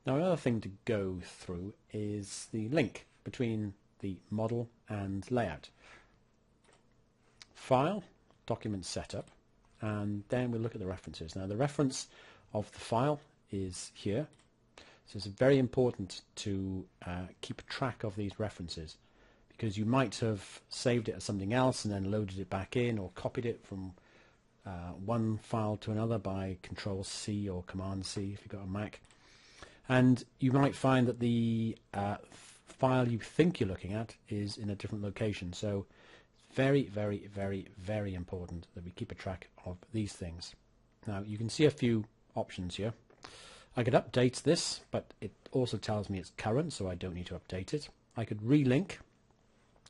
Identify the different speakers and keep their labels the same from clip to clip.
Speaker 1: Now another thing to go through is the link between the model and layout. File, document setup, and then we'll look at the references. Now the reference of the file is here, so it's very important to keep track of these references, because you might have saved it as something else and then loaded it back in, or copied it from one file to another by Control C or Command C if you've got a Mac, and you might find that the file you think you're looking at is in a different location. So very, very, very, very important that we keep a track of these things. Now you can see a few options here. I could update this, but it also tells me it's current, so I don't need to update it. I could relink,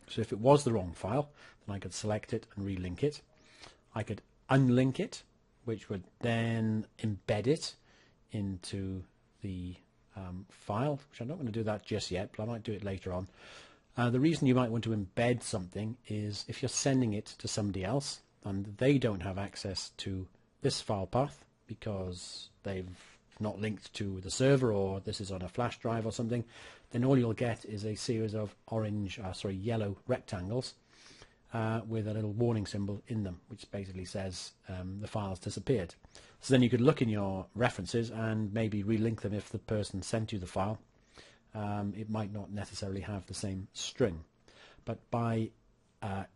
Speaker 1: so if it was the wrong file, then I could select it and relink it. I could unlink it, which would then embed it into the file, which I'm not going to do that just yet, but I might do it later on. The reason you might want to embed something is if you're sending it to somebody else and they don't have access to this file path because they've not linked to the server, or this is on a flash drive or something, then all you'll get is a series of yellow rectangles with a little warning symbol in them, which basically says the file's disappeared. So then you could look in your references and maybe relink them if the person sent you the file. It might not necessarily have the same string, but by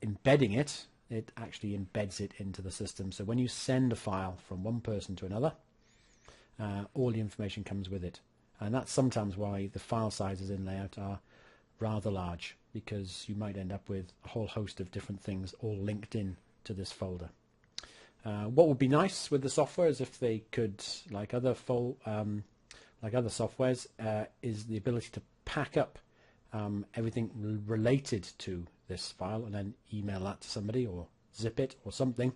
Speaker 1: embedding it, it actually embeds it into the system. So when you send a file from one person to another, all the information comes with it. And that's sometimes why the file sizes in Layout are rather large, because you might end up with a whole host of different things all linked in to this folder. What would be nice with the software is if they could, like other softwares, is the ability to pack up everything related to this file and then email that to somebody or zip it or something.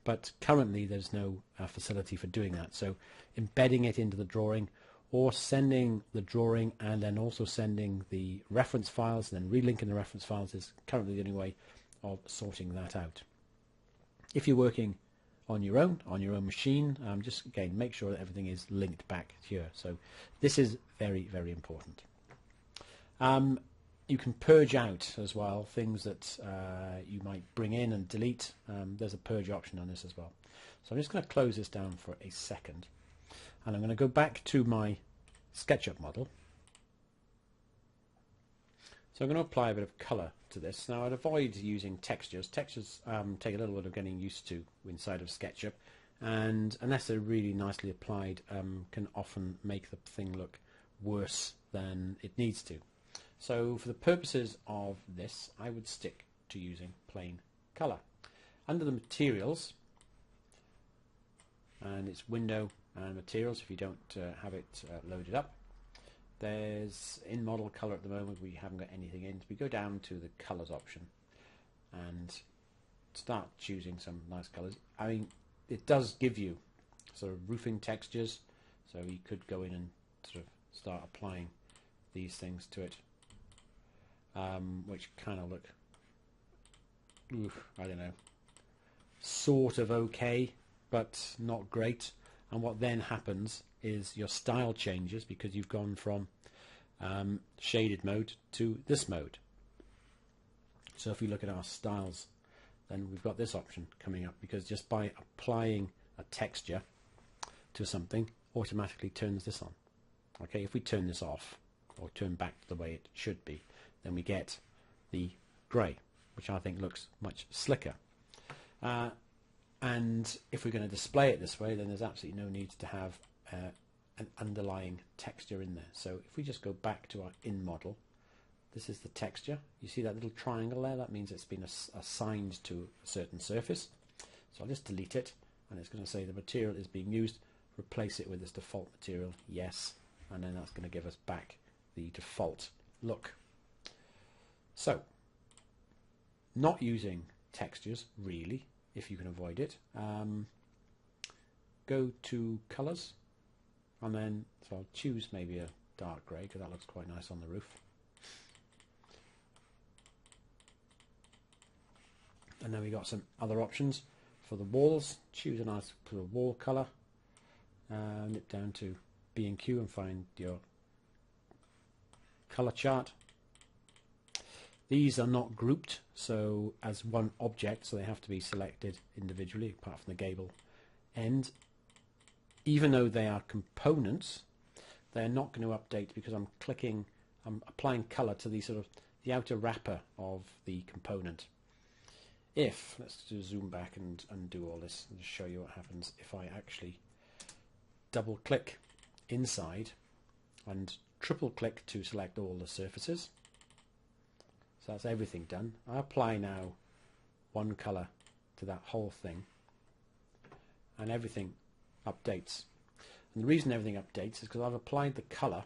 Speaker 1: But currently there's no facility for doing that. So embedding it into the drawing, or sending the drawing and then also sending the reference files and then relinking the reference files, is currently the only way of sorting that out. If you're working on your own machine, just again make sure that everything is linked back here. So this is very, very important. You can purge out as well things that you might bring in and delete. There's a purge option on this as well. So I'm just going to close this down for a second, and I'm going to go back to my SketchUp model. So I'm going to apply a bit of colour to this. Now I'd avoid using textures. Textures take a little bit of getting used to inside of SketchUp, and unless they're really nicely applied, can often make the thing look worse than it needs to. So for the purposes of this, I would stick to using plain colour. Under the materials, and it's window and materials if you don't have it loaded up, there's in model colour at the moment we haven't got anything in. So we go down to the colours option and start choosing some nice colours. I mean, it does give you sort of roofing textures, so you could go in and sort of start applying these things to it, which kind of look, I don't know, sort of okay, but not great. And what then happens is your style changes because you've gone from shaded mode to this mode. So if we look at our styles, then we've got this option coming up, because just by applying a texture to something automatically turns this on. Okay, if we turn this off or turn back to the way it should be, then we get the grey, which I think looks much slicker. And if we're going to display it this way, then there's absolutely no need to have an underlying texture in there. So if we just go back to our in model, this is the texture. You see that little triangle there? That means it's been assigned to a certain surface. So I'll just delete it, and it's going to say the material is being used. Replace it with this default material, yes, and then that's going to give us back the default look. So, not using textures really, if you can avoid it. Go to colours, and then so I'll choose maybe a dark grey because that looks quite nice on the roof. And then we got some other options for the walls. Choose a nice wall colour, nip down to B&Q and find your color chart. These are not grouped so as one object, so they have to be selected individually apart from the gable end. Even though they are components, they're not going to update because I'm applying color to the outer wrapper of the component. Let's just zoom back and undo all this and just show you what happens if I actually double click inside and triple click to select all the surfaces. So that's everything done. I apply now one color to that whole thing and everything updates. And the reason everything updates is because I've applied the color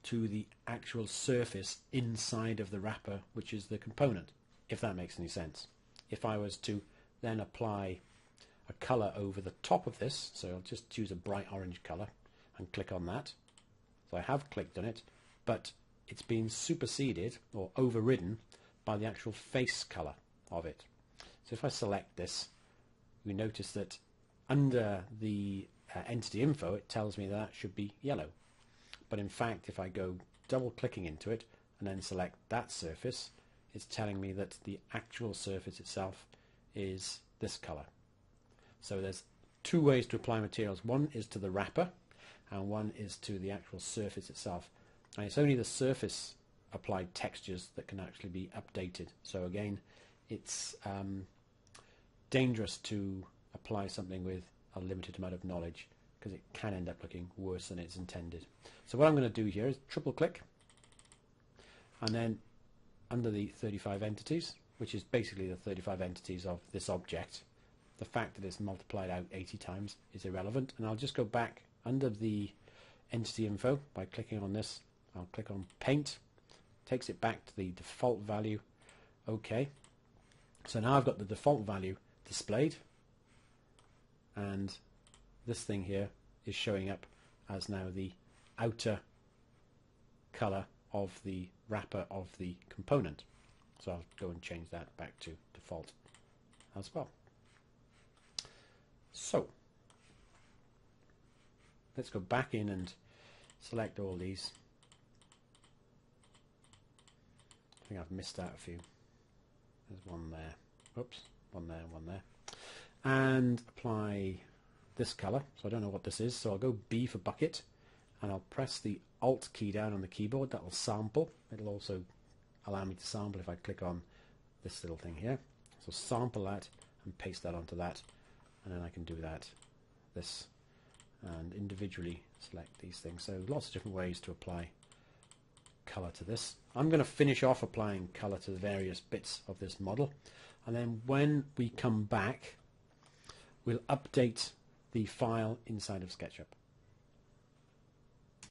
Speaker 1: to the actual surface inside of the wrapper, which is the component, if that makes any sense. If I was to then apply a color over the top of this, so I'll just choose a bright orange color and click on that. So I have clicked on it, but it's been superseded or overridden by the actual face color of it. So if I select this, we notice that under the entity info it tells me that should be yellow, but in fact if I go double clicking into it and then select that surface, it's telling me that the actual surface itself is this color. So there's two ways to apply materials. One is to the wrapper and one is to the actual surface itself. And it's only the surface applied textures that can actually be updated. So again, it's dangerous to apply something with a limited amount of knowledge because it can end up looking worse than it's intended. So what I'm going to do here is triple click and then under the 35 entities, which is basically the 35 entities of this object, the fact that it's multiplied out 80 times is irrelevant, and I'll just go back under the entity info by clicking on this. I'll click on paint, takes it back to the default value. OK, so now I've got the default value displayed, and this thing here is showing up as now the outer color of the wrapper of the component. So I'll go and change that back to default as well. So let's go back in and select all these. I think I've missed out a few. There's one there. Oops, one there, one there. And apply this color. So I don't know what this is. So I'll go B for bucket and I'll press the Alt key down on the keyboard. That will sample. It'll also allow me to sample if I click on this little thing here. So sample that and paste that onto that. And then I can do that, this, and individually select these things. So lots of different ways to apply color to this. I'm going to finish off applying color to the various bits of this model, and then when we come back we'll update the file inside of SketchUp.